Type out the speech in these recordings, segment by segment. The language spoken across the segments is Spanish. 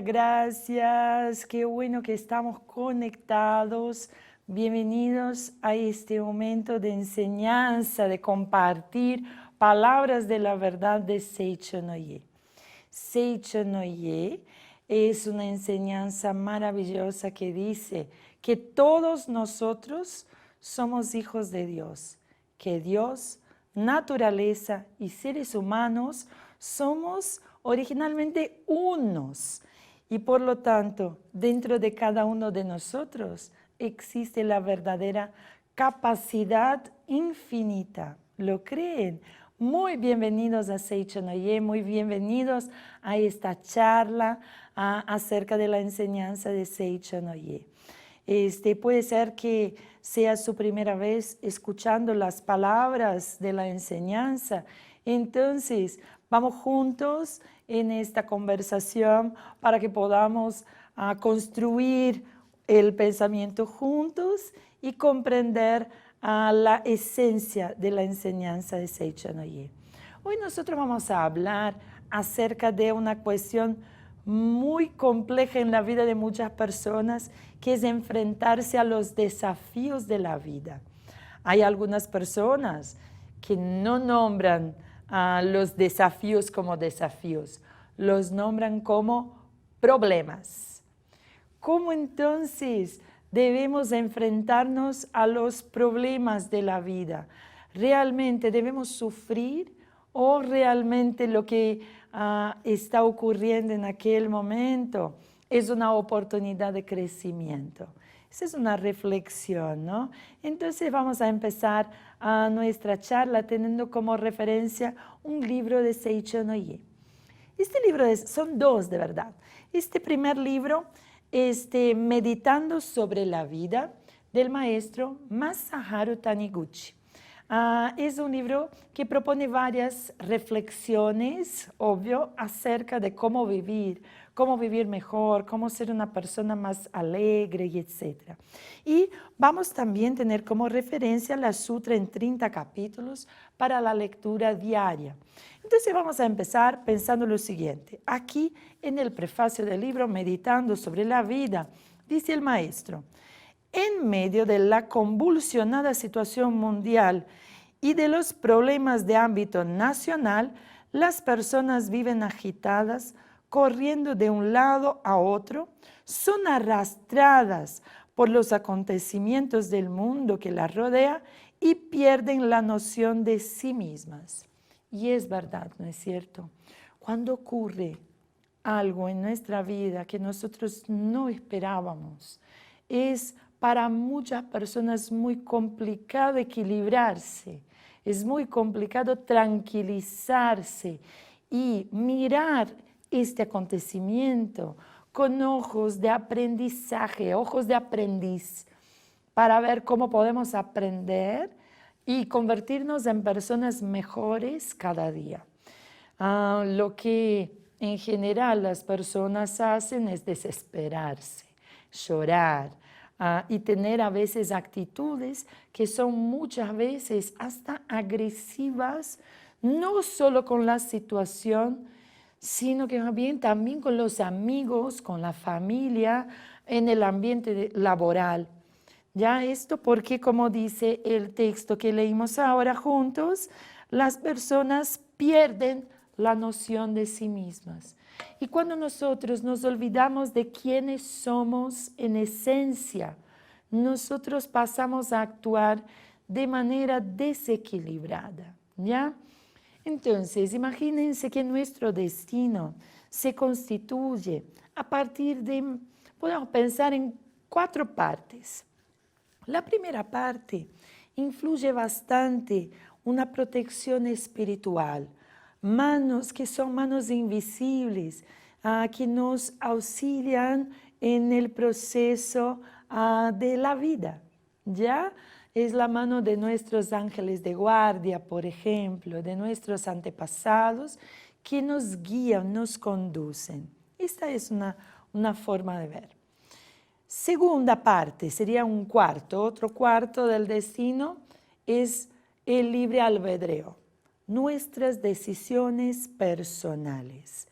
gracias. Qué bueno que estamos conectados. Bienvenidos a este momento de enseñanza, de compartir palabras de la verdad de Seicho Noye. Seicho Noye es una enseñanza maravillosa que dice que todos nosotros somos hijos de Dios, que Dios, naturaleza y seres humanos somos originalmente unos y por lo tanto dentro de cada uno de nosotros existe la verdadera capacidad infinita. ¿Lo creen? Muy bienvenidos a Seicho Noye, muy bienvenidos a esta charla acerca de la enseñanza de Seicho Noye. Puede ser que sea su primera vez escuchando las palabras de la enseñanza. Entonces, vamos juntos en esta conversación para que podamos construir el pensamiento juntos y comprender la esencia de la enseñanza de Seicho Noye. Hoy nosotros vamos a hablar acerca de una cuestión muy compleja en la vida de muchas personas, que es enfrentarse a los desafíos de la vida. Hay algunas personas que no nombran los desafíos como desafíos, los nombran como problemas. ¿Cómo entonces debemos enfrentarnos a los problemas de la vida? ¿Realmente debemos sufrir o realmente lo que está ocurriendo en aquel momento es una oportunidad de crecimiento? Esa es una reflexión, ¿no? Entonces vamos a empezar nuestra charla teniendo como referencia un libro de Seicho Noye. Este libro son dos de verdad. Este primer libro, Meditando sobre la vida, del maestro Masaharu Taniguchi. Es un libro que propone varias reflexiones, obvio, acerca de cómo vivir mejor, cómo ser una persona más alegre y etc. Y vamos también a tener como referencia la sutra en 30 capítulos para la lectura diaria. Entonces vamos a empezar pensando lo siguiente. Aquí en el prefacio del libro Meditando sobre la vida, dice el maestro: en medio de la convulsionada situación mundial y de los problemas de ámbito nacional, las personas viven agitadas, corriendo de un lado a otro, son arrastradas por los acontecimientos del mundo que las rodea y pierden la noción de sí mismas. Y es verdad, ¿no es cierto? Cuando ocurre algo en nuestra vida que nosotros no esperábamos, es para muchas personas muy complicado equilibrarse, es muy complicado tranquilizarse y mirar este acontecimiento con ojos de aprendizaje, ojos de aprendiz, para ver cómo podemos aprender y convertirnos en personas mejores cada día. Lo que en general las personas hacen es desesperarse, llorar y tener a veces actitudes que son muchas veces hasta agresivas, no solo con la situación, sino que más bien también con los amigos, con la familia, en el ambiente laboral. Ya esto porque, como dice el texto que leímos ahora juntos, las personas pierden la noción de sí mismas. Y cuando nosotros nos olvidamos de quiénes somos en esencia, nosotros pasamos a actuar de manera desequilibrada, ¿ya? Entonces, imagínense que nuestro destino se constituye a partir de, podemos pensar en 4 partes. La primera parte influye bastante una protección espiritual, manos que son manos invisibles, que nos auxilian en el proceso de la vida, ¿ya? Es la mano de nuestros ángeles de guardia, por ejemplo, de nuestros antepasados, que nos guían, nos conducen. Esta es una forma de ver. Segunda parte, sería un cuarto. Otro cuarto del destino es el libre albedrío, nuestras decisiones personales.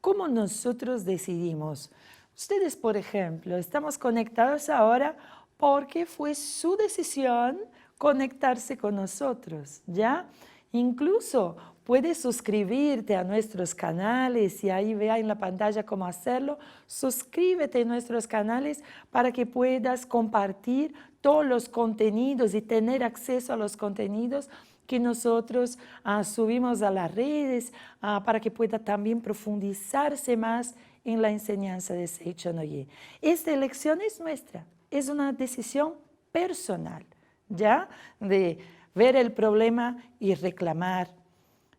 ¿Cómo nosotros decidimos? Ustedes, por ejemplo, estamos conectados ahora porque fue su decisión conectarse con nosotros, ¿ya? Incluso puedes suscribirte a nuestros canales y ahí vea en la pantalla cómo hacerlo. Suscríbete a nuestros canales para que puedas compartir todos los contenidos y tener acceso a los contenidos que nosotros subimos a las redes para que pueda también profundizarse más en la enseñanza de Seicho no Ye. Esta elección es nuestra, es una decisión personal, ¿ya? De ver el problema y reclamar,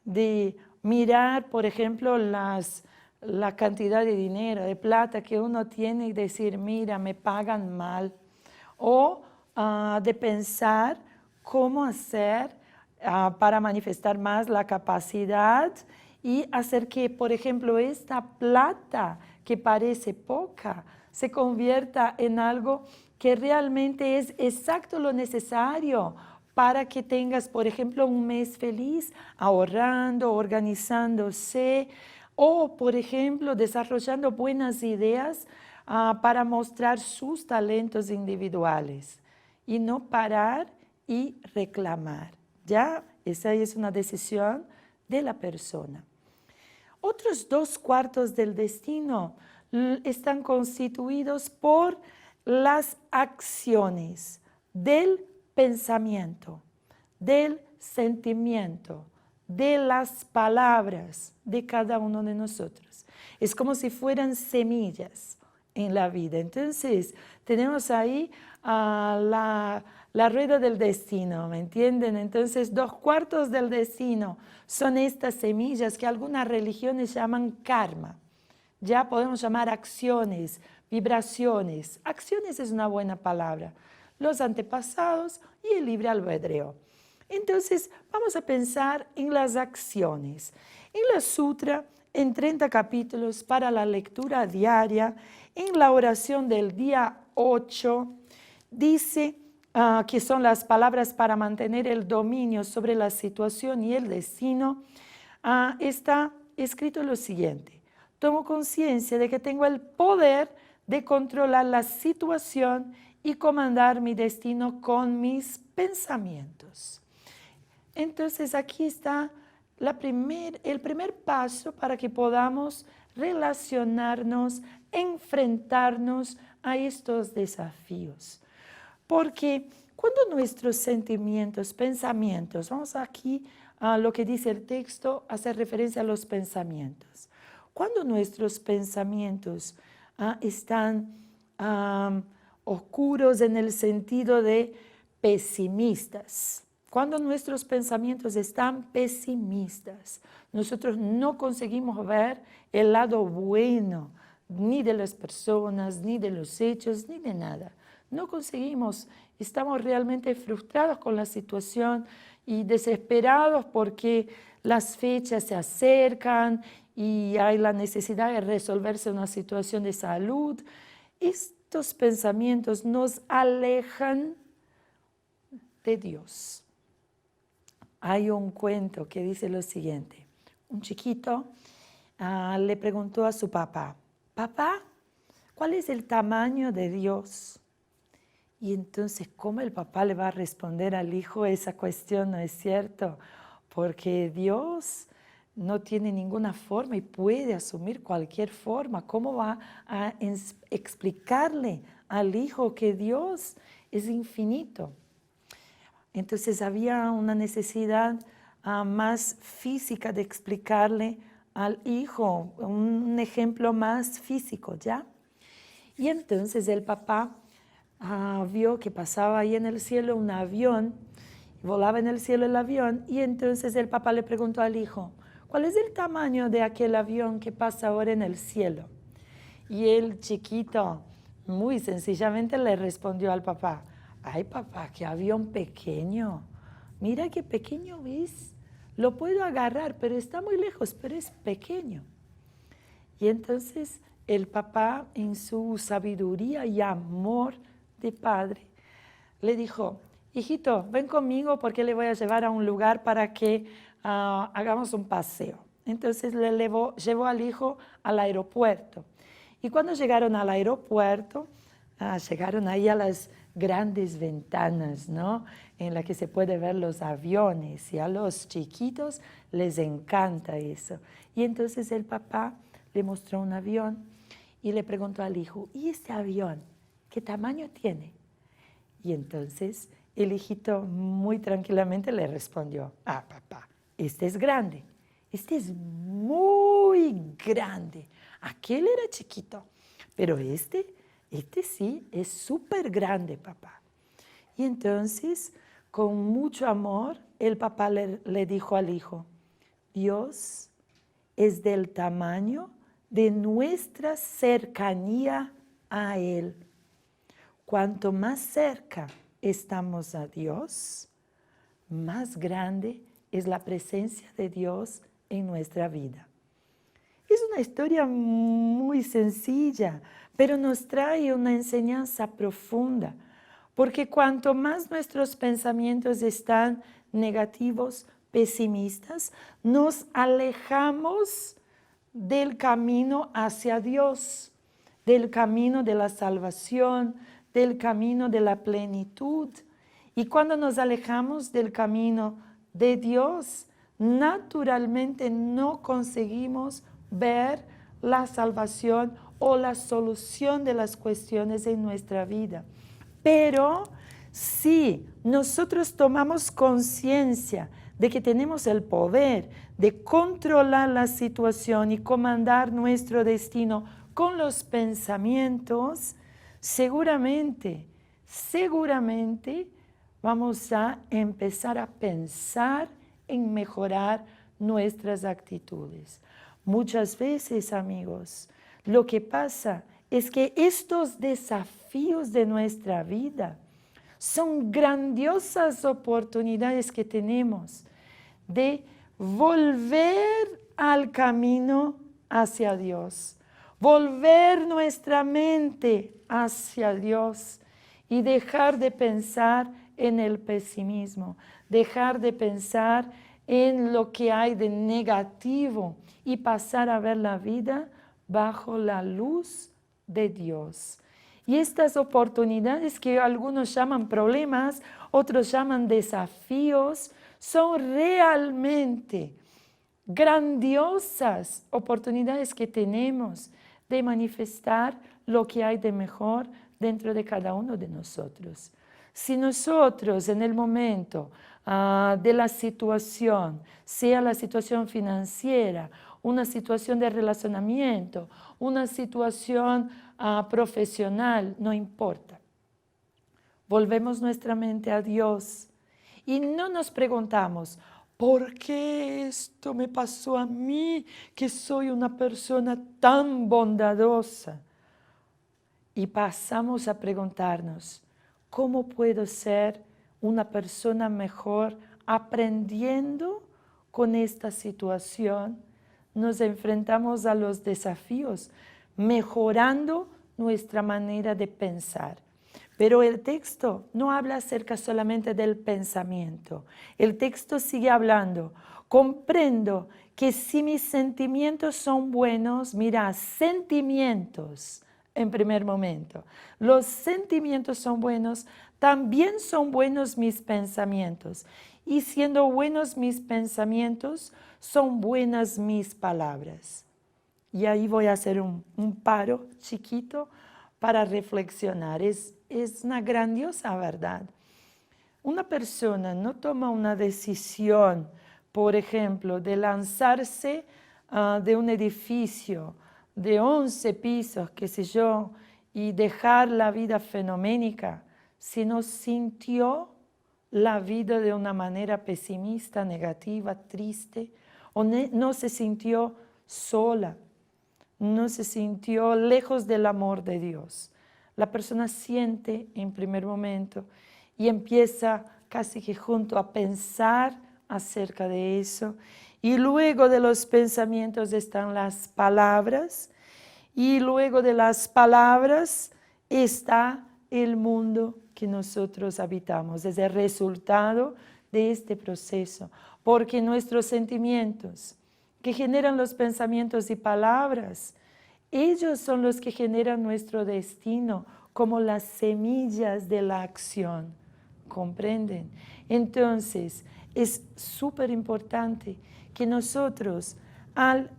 de mirar, por ejemplo, la cantidad de dinero, de plata que uno tiene y decir, mira, me pagan mal, o de pensar cómo hacer para manifestar más la capacidad y hacer que, por ejemplo, esta plata que parece poca se convierta en algo que realmente es exacto lo necesario para que tengas, por ejemplo, un mes feliz ahorrando, organizándose o, por ejemplo, desarrollando buenas ideas para mostrar sus talentos individuales y no parar y reclamar. ¿Ya? Esa es una decisión de la persona. Otros 2/4 del destino están constituidos por las acciones del pensamiento, del sentimiento, de las palabras de cada uno de nosotros. Es como si fueran semillas en la vida. Entonces, tenemos ahí la rueda del destino, ¿me entienden? Entonces, 2/4 del destino son estas semillas que algunas religiones llaman karma. Ya podemos llamar acciones, vibraciones. Acciones es una buena palabra. Los antepasados y el libre albedrío. Entonces, vamos a pensar en las acciones. En la sutra, en 30 capítulos para la lectura diaria, en la oración del día 8, dice que son las palabras para mantener el dominio sobre la situación y el destino. Está escrito lo siguiente: tomo conciencia de que tengo el poder de controlar la situación y comandar mi destino con mis pensamientos. Entonces aquí está el primer paso para que podamos relacionarnos, enfrentarnos a estos desafíos. Porque cuando nuestros sentimientos, pensamientos, vamos aquí a lo que dice el texto, hace referencia a los pensamientos. Cuando nuestros pensamientos están oscuros en el sentido de pesimistas, cuando nuestros pensamientos están pesimistas, nosotros no conseguimos ver el lado bueno ni de las personas, ni de los hechos, ni de nada. No conseguimos, estamos realmente frustrados con la situación y desesperados porque las fechas se acercan y hay la necesidad de resolverse una situación de salud. Estos pensamientos nos alejan de Dios. Hay un cuento que dice lo siguiente. Un chiquito le preguntó a su papá, papá, ¿cuál es el tamaño de Dios? Y entonces, ¿cómo el papá le va a responder al hijo esa cuestión? ¿No es cierto? Porque Dios no tiene ninguna forma y puede asumir cualquier forma. ¿Cómo va a explicarle al hijo que Dios es infinito? Entonces había una necesidad más física de explicarle al hijo, un ejemplo más físico, ¿ya? Y entonces el papá vio que pasaba ahí en el cielo un avión, volaba en el cielo el avión, y entonces el papá le preguntó al hijo, ¿cuál es el tamaño de aquel avión que pasa ahora en el cielo? Y el chiquito muy sencillamente le respondió al papá, ay papá, qué avión pequeño, mira qué pequeño es, lo puedo agarrar, pero está muy lejos, pero es pequeño. Y entonces el papá, en su sabiduría y amor de padre, le dijo, hijito, ven conmigo porque le voy a llevar a un lugar para que hagamos un paseo. Entonces llevó al hijo al aeropuerto. Y cuando llegaron al aeropuerto, llegaron ahí a las grandes ventanas, ¿no? En las que se puede ver los aviones, y a los chiquitos les encanta eso. Y entonces el papá le mostró un avión y le preguntó al hijo, ¿y este avión qué tamaño tiene? Y entonces el hijito muy tranquilamente le respondió, papá, este es grande, este es muy grande, aquel era chiquito, pero este sí es súper grande, papá. Y entonces, con mucho amor, el papá le dijo al hijo, Dios es del tamaño de nuestra cercanía a Él. Cuanto más cerca estamos a Dios, más grande es la presencia de Dios en nuestra vida. Es una historia muy sencilla, pero nos trae una enseñanza profunda, porque cuanto más nuestros pensamientos están negativos, pesimistas, nos alejamos del camino hacia Dios, del camino de la salvación, del camino de la plenitud. Y cuando nos alejamos del camino de Dios, naturalmente no conseguimos ver la salvación o la solución de las cuestiones en nuestra vida. Pero si nosotros tomamos conciencia de que tenemos el poder de controlar la situación y comandar nuestro destino con los pensamientos, seguramente vamos a empezar a pensar en mejorar nuestras actitudes. Muchas veces, amigos, lo que pasa es que estos desafíos de nuestra vida son grandiosas oportunidades que tenemos de volver al camino hacia Dios, volver nuestra mente hacia Dios y dejar de pensar en el pesimismo, dejar de pensar en lo que hay de negativo y pasar a ver la vida bajo la luz de Dios. Y estas oportunidades que algunos llaman problemas, otros llaman desafíos, son realmente grandiosas oportunidades que tenemos de manifestar lo que hay de mejor dentro de cada uno de nosotros. Si nosotros en el momento de la situación, sea la situación financiera, una situación de relacionamiento, una situación profesional, no importa. Volvemos nuestra mente a Dios y no nos preguntamos, ¿por qué esto me pasó a mí, que soy una persona tan bondadosa? Y pasamos a preguntarnos, ¿cómo puedo ser una persona mejor aprendiendo con esta situación? Nos enfrentamos a los desafíos, mejorando nuestra manera de pensar. Pero el texto no habla acerca solamente del pensamiento. El texto sigue hablando. Comprendo que si mis sentimientos son buenos, mira, sentimientos en primer momento. Los sentimientos son buenos, también son buenos mis pensamientos. Y siendo buenos mis pensamientos, son buenas mis palabras. Y ahí voy a hacer un paro chiquito para reflexionar. Es una grandiosa verdad. Una persona no toma una decisión, por ejemplo, de lanzarse de un edificio de 11 pisos, qué sé yo, y dejar la vida fenoménica, si no sintió la vida de una manera pesimista, negativa, triste, o no se sintió sola, no se sintió lejos del amor de Dios. La persona siente en primer momento y empieza casi que junto a pensar acerca de eso. Y luego de los pensamientos están las palabras. Y luego de las palabras está el mundo que nosotros habitamos. Es el resultado de este proceso. Porque nuestros sentimientos que generan los pensamientos y palabras. Ellos son los que generan nuestro destino, como las semillas de la acción. ¿Comprenden? Entonces, es súper importante que nosotros, al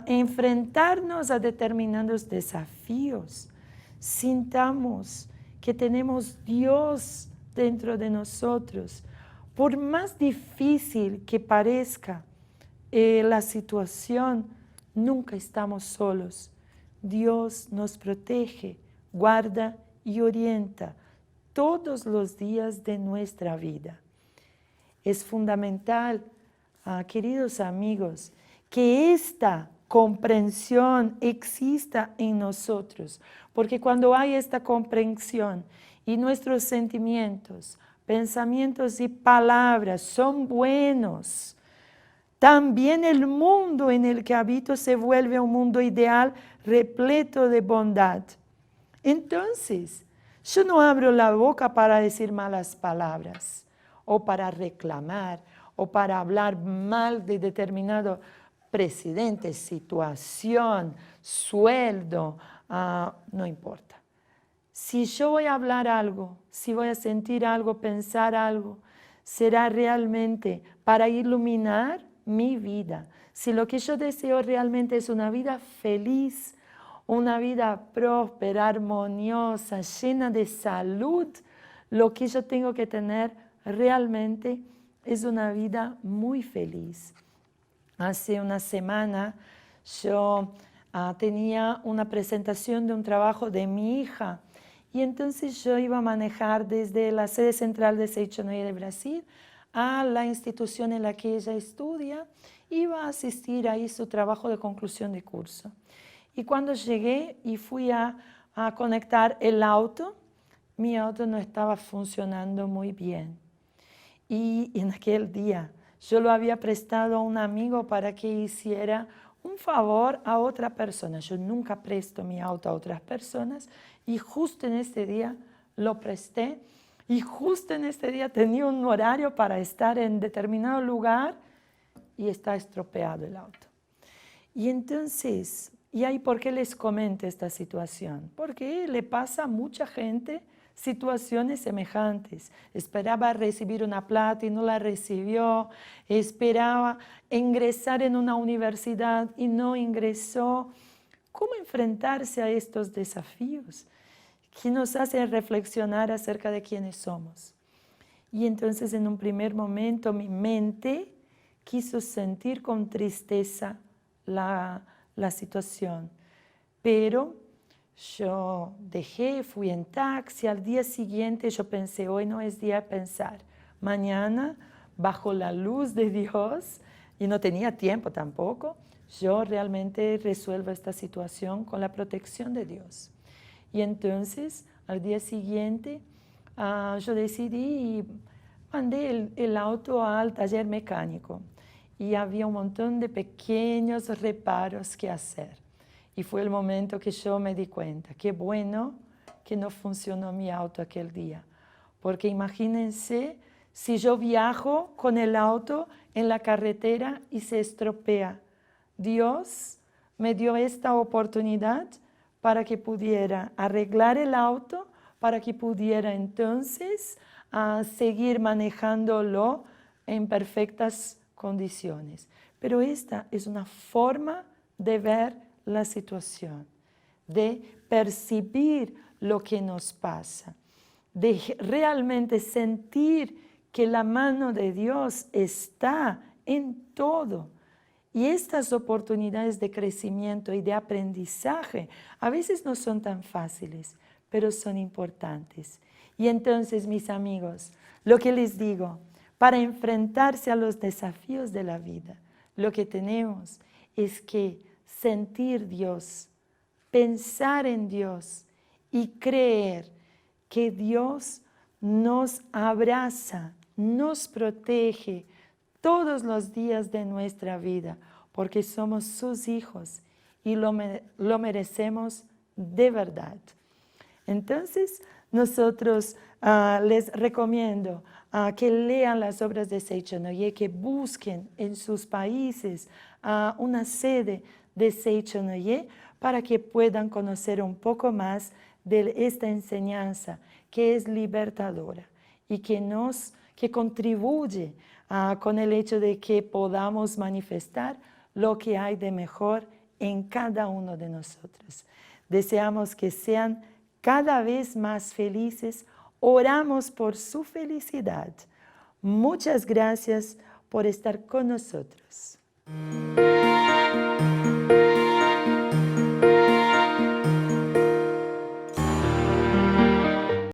enfrentarnos a determinados desafíos, sintamos que tenemos Dios dentro de nosotros. Por más difícil que parezca la situación, nunca estamos solos. Dios nos protege, guarda y orienta todos los días de nuestra vida. Es fundamental, queridos amigos, que esta comprensión exista en nosotros, porque cuando hay esta comprensión y nuestros sentimientos, pensamientos y palabras son buenos, también el mundo en el que habito se vuelve un mundo ideal repleto de bondad. Entonces, yo no abro la boca para decir malas palabras, o para reclamar, o para hablar mal de determinado presidente, situación, sueldo, no importa. Si yo voy a hablar algo, si voy a sentir algo, pensar algo, será realmente para iluminar mi vida. Si lo que yo deseo realmente es una vida feliz, una vida próspera, armoniosa, llena de salud, lo que yo tengo que tener realmente es una vida muy feliz. Hace una semana yo tenía una presentación de un trabajo de mi hija y entonces yo iba a manejar desde la sede central de Seichonoye de Brasil a la institución en la que ella estudia. Iba a asistir ahí su trabajo de conclusión de curso. Y cuando llegué y fui a conectar el auto, mi auto no estaba funcionando muy bien. Y en aquel día yo lo había prestado a un amigo para que hiciera un favor a otra persona. Yo nunca presto mi auto a otras personas y justo en este día lo presté y justo en este día tenía un horario para estar en determinado lugar y está estropeado el auto. Y entonces, ¿y ahí por qué les comento esta situación? Porque le pasa a mucha gente situaciones semejantes. Esperaba recibir una plata y no la recibió, esperaba ingresar en una universidad y no ingresó. ¿Cómo enfrentarse a estos desafíos que nos hacen reflexionar acerca de quiénes somos? Y entonces en un primer momento mi mente quiso sentir con tristeza la situación, pero yo dejé, fui en taxi, al día siguiente yo pensé, hoy no es día de pensar, mañana bajo la luz de Dios, y no tenía tiempo tampoco, yo realmente resuelvo esta situación con la protección de Dios. Y entonces al día siguiente yo decidí y mandé el auto al taller mecánico y había un montón de pequeños reparos que hacer. Y fue el momento que yo me di cuenta, qué bueno que no funcionó mi auto aquel día. Porque imagínense si yo viajo con el auto en la carretera y se estropea. Dios me dio esta oportunidad para que pudiera arreglar el auto, para que pudiera entonces seguir manejándolo en perfectas condiciones. Pero esta es una forma de ver la situación, de percibir lo que nos pasa, de realmente sentir que la mano de Dios está en todo. Y estas oportunidades de crecimiento y de aprendizaje a veces no son tan fáciles, pero son importantes. Y entonces, mis amigos, lo que les digo, para enfrentarse a los desafíos de la vida, lo que tenemos es que sentir Dios, pensar en Dios y creer que Dios nos abraza, nos protege todos los días de nuestra vida, porque somos sus hijos y lo merecemos de verdad. Entonces, nosotros les recomiendo que lean las obras de Seicho-no-ye, que busquen en sus países una sede de Seicho-no-ye para que puedan conocer un poco más de esta enseñanza que es libertadora y que contribuye con el hecho de que podamos manifestar lo que hay de mejor en cada uno de nosotros. Deseamos que sean cada vez más felices. Oramos por su felicidad. Muchas gracias por estar con nosotros.